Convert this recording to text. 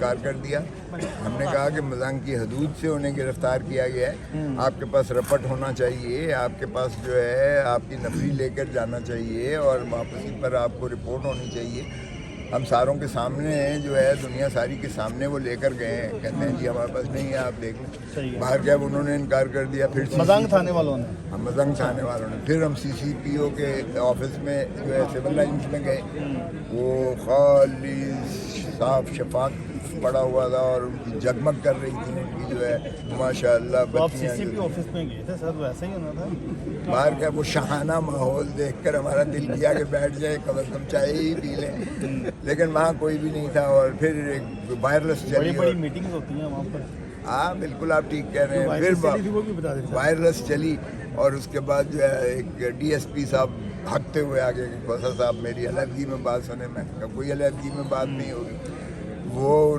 انکار کر دیا. ہم نے کہا کہ مزنگ کی حدود سے انہیں گرفتار کیا گیا ہے, آپ کے پاس رپٹ ہونا چاہیے, آپ کے پاس جو ہے آپ کی نفری لے کر جانا چاہیے اور واپسی پر آپ کو رپورٹ ہونی چاہیے. ہم ساروں کے سامنے جو ہے دنیا ساری کے سامنے وہ لے کر گئے ہیں, کہتے ہیں جی ہمارے پاس نہیں ہے, آپ دیکھ لیں. باہر گئے انہوں نے انکار کر دیا. پھر مزنگ تھانے والوں نے مزنگ تھانے والوں نے پھر ہم CCPO کے آفس میں جو ہے سول لائنس میں گئے, وہ خالص صاف شفاف پڑا ہوا تھا اور ان کی جگمگ کر رہی تھی ان کی جو ہے ماشاء اللہ بچیاں. CCPO آفس میں گئے تھے سر, ویسا ہی ہونا تھا. باہر کا وہ شاہانہ ماحول دیکھ کر ہمارا دل کیا کہ بیٹھ جائے, کم از کم چائے ہی پی لیں, لیکن وہاں کوئی بھی نہیں تھا. اور پھر ایک وائرلیس چلی, بڑی میٹنگز ہوتی ہیں وہاں پر. ہاں بالکل آپ ٹھیک کہہ رہے ہیں. پھر وائرلیس چلی اور اس کے بعد جو ہے ایک DSP صاحب بھاگتے ہوئے آگے کہ کوثر صاحب میری علیحدگی میں بات سنیں. میں کوئی علیحدگی میں بات نہیں ہوگی. وہ